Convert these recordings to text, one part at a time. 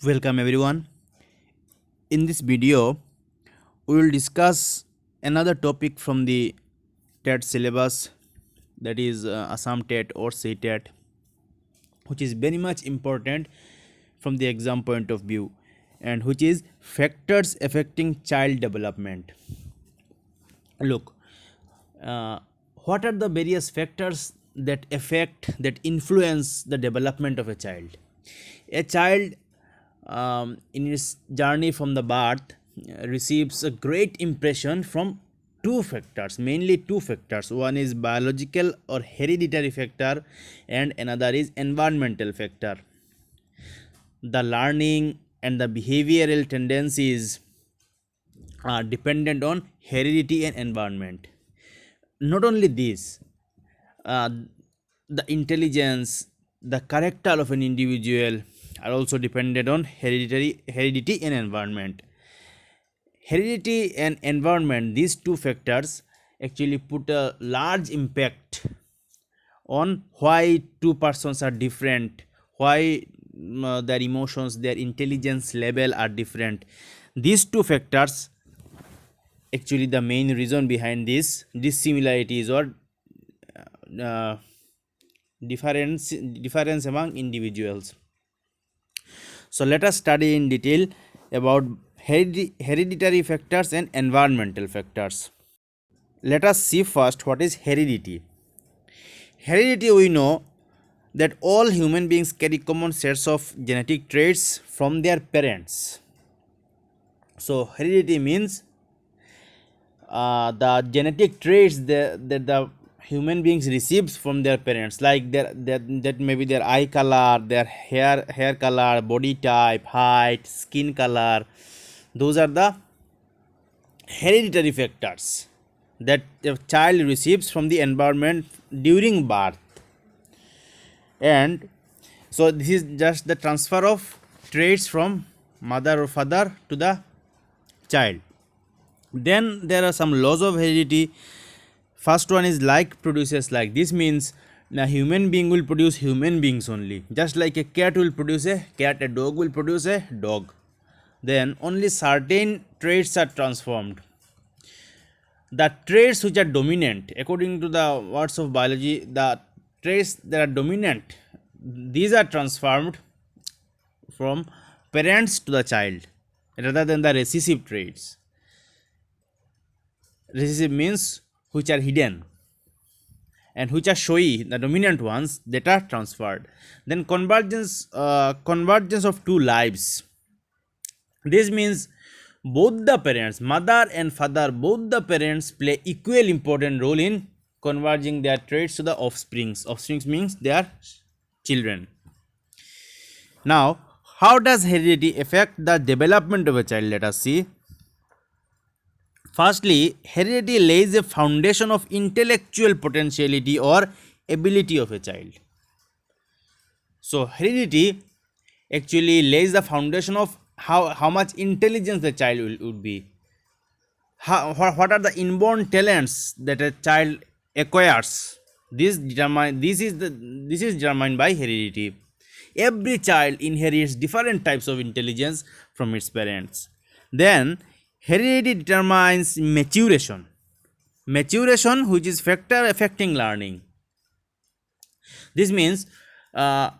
Welcome everyone. In this video, we will discuss another topic from the TET syllabus, that is Assam TET or CTET, which is very much important from the exam point of view, and which is factors affecting child development. Look, uh, what are the various factors that influence the development of a child? A child, in his journey from the birth, receives a great impression from two factors, mainly two factors. One is biological or hereditary factor, and another is environmental factor. The learning and the behavioral tendencies are dependent on heredity and environment. Not only this, uh, the intelligence, the character of an individual are also dependent on heredity and environment. Heredity and environment, these two factors actually put a large impact on why two persons are different, why their emotions, their intelligence level are different. These two factors actually the main reason behind this dissimilarities or uh, difference among individuals. So let us study in detail about hereditary factors and environmental factors. Let us see first what is heredity. Heredity, we know that all human beings carry common sets of genetic traits from their parents. So heredity means the genetic traits that the human beings receives from their parents, like that may be their eye color, their hair color, body type, height, skin color. Those are the hereditary factors that the child receives from the environment during birth. And so this is just the transfer of traits from mother or father to the child. Then there are some laws of heredity. First one is like produces like. This means a human being will produce human beings only. Just like a cat will produce a cat, a dog will produce a dog. Then only certain traits are transformed. The traits which are dominant, according to the words of biology, the traits that are dominant, these are transformed from parents to the child rather than the recessive traits. Recessive means which are hidden, and which are showy, the dominant ones, that are transferred. Then convergence of two lives. This means both the parents, mother and father, both the parents play equal important role in converging their traits to the offsprings. Offsprings means their children. Now, how does heredity affect the development of a child? Let us see. Firstly, heredity lays a foundation of intellectual potentiality or ability of a child. So, heredity actually lays the foundation of how much intelligence the child would be. What are the inborn talents that a child acquires? This is determined by heredity. Every child inherits different types of intelligence from its parents. Then heredity determines maturation. Maturation, which is factor affecting learning. This means there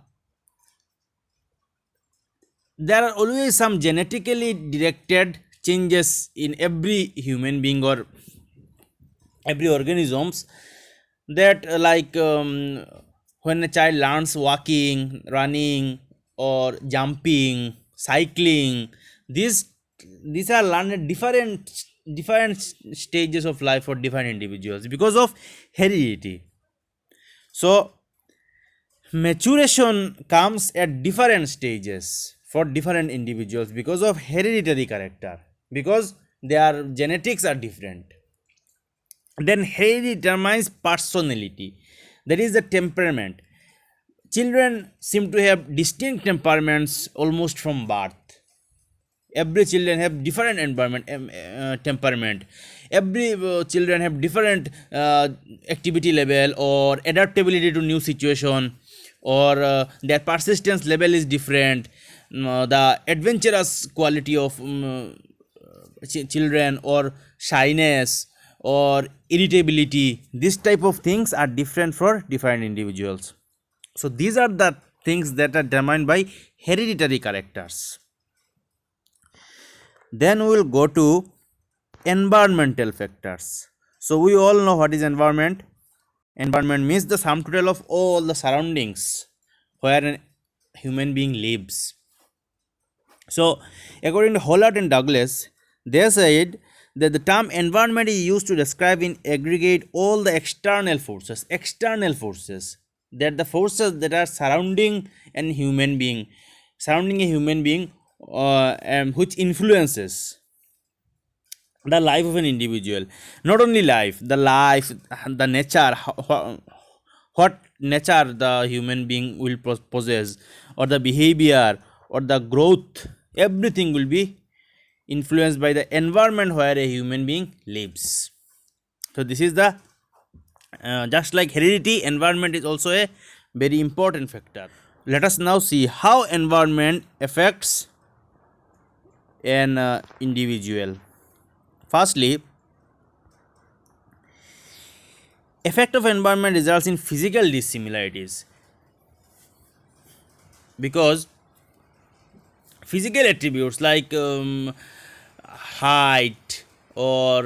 are always some genetically directed changes in every human being or every organisms, that when a child learns walking, running, or jumping, cycling, these these are learned at different stages of life for different individuals because of heredity. So maturation comes at different stages for different individuals because of hereditary character, because their genetics are different. Then heredity determines personality, that is the temperament. Children seem to have distinct temperaments almost from birth. Every children have different temperament. Every children have different activity level or adaptability to new situation, or their persistence level is different. the adventurous quality of children, or shyness or irritability. This type of things are different for different individuals. So these are the things that are determined by hereditary characters. Then we will go to environmental factors. So we all know what is environment. Environment means the sum total of all the surroundings where a human being lives. So according to Hollart and Douglas, they said that the term environment is used to describe in aggregate all the external forces that the forces that are surrounding a human being, which influences the life of an individual. Not only life, the nature, what nature the human being will possess, or the behavior, or the growth, everything will be influenced by the environment where a human being lives. So this is the just like heredity, environment is also a very important factor. Let us now see how environment affects an individual. Firstly, effect of environment results in physical dissimilarities, because physical attributes like height or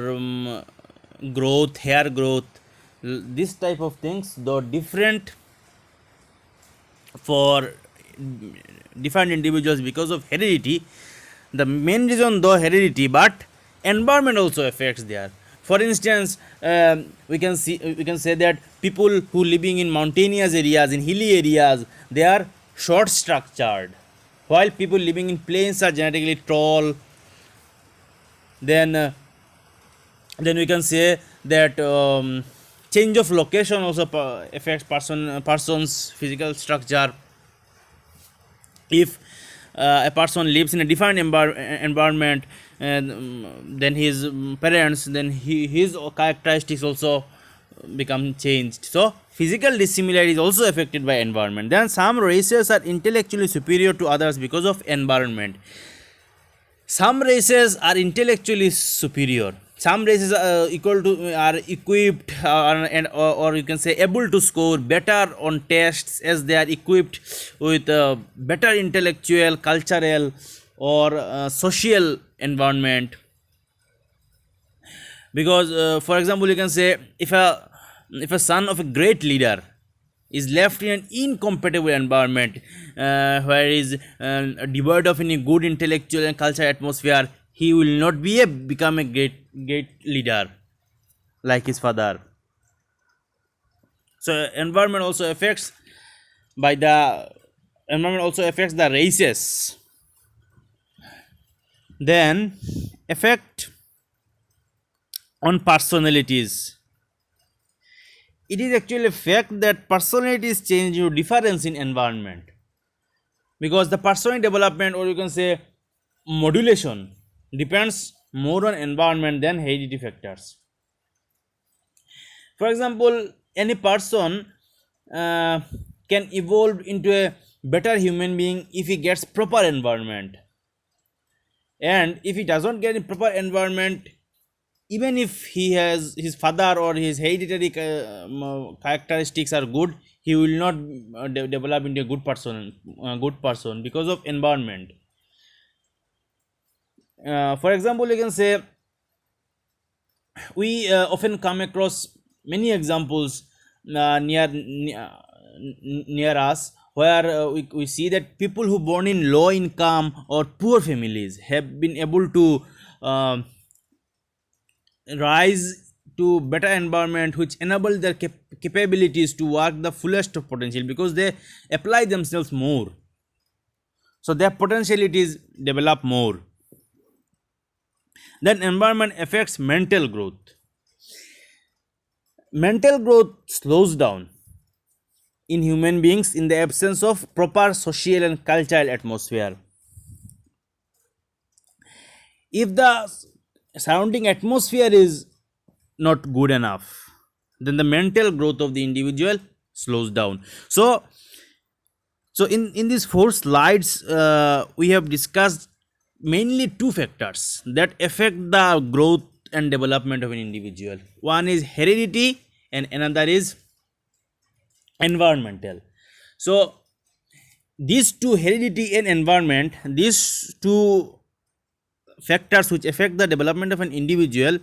growth, hair growth, this type of things, though different for different individuals because of heredity. The main reason though heredity, but environment also affects there. For instance, we can say that people who living in mountainous areas, in hilly areas, they are short structured, while people living in plains are genetically tall. Then we can say that change of location also affects person's physical structure. If a person lives in a different environment, then his parents, then his characteristics also become changed. So physical dissimilarity is also affected by environment. Then some races are intellectually superior to others because of environment. Some races are intellectually superior. Some races are equipped or you can say able to score better on tests, as they are equipped with better intellectual, cultural, or social environment. Because for example, you can say if a son of a great leader is left in an incompatible environment where is devoid of any good intellectual and cultural atmosphere, he will not become a great leader like his father. So environment also affects the races. Then effect on personalities. It is actually a fact that personalities change due to difference in environment, because the personality development, or you can say modulation, depends more on environment than heredity factors. For example, any person can evolve into a better human being if he gets proper environment, and if he doesn't get a proper environment, even if he has his father or his hereditary characteristics are good, he will not develop into a good person because of environment. For example, you can say we often come across many examples near us, where we see that people who born in low income or poor families have been able to rise to better environment, which enable their capabilities to work the fullest of potential, because they apply themselves more, so their potentialities develop more. Then environment affects mental growth. Mental growth slows down in human beings in the absence of proper social and cultural atmosphere. If the surrounding atmosphere is not good enough, then the mental growth of the individual slows down. So So in these four slides, we have discussed mainly two factors that affect the growth and development of an individual. One is heredity and another is environmental. So these two, heredity and environment, these two factors which affect the development of an individual,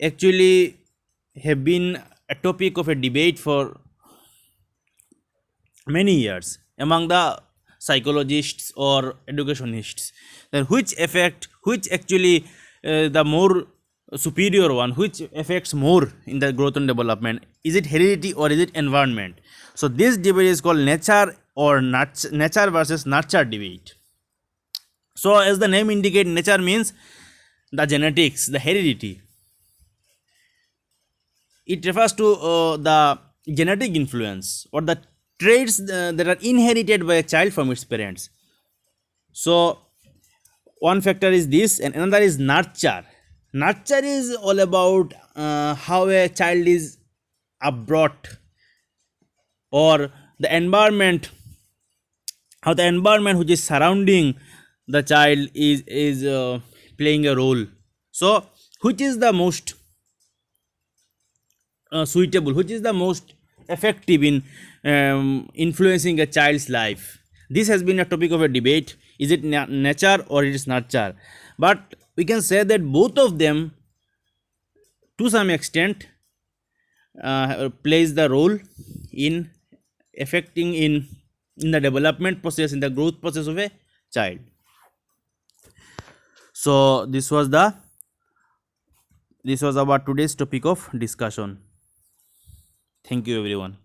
actually have been a topic of a debate for many years among the psychologists or educationists, then which actually the more superior one, which affects more in the growth and development, is it heredity or is it environment? So this debate is called nature versus nurture debate. So as the name indicates, nature means the genetics, the heredity. It refers to the genetic influence or the traits that are inherited by a child from its parents. So one factor is this and another is nurture. Nurture is all about how a child is brought, or the environment, how the environment which is surrounding the child is playing a role. So which is the most suitable, which is the most effective in influencing a child's life? This has been a topic of a debate. Is it nature or it is nurture? But we can say that both of them to some extent plays the role in affecting in the development process, in the growth process of a child. So this was our today's topic of discussion. Thank you everyone.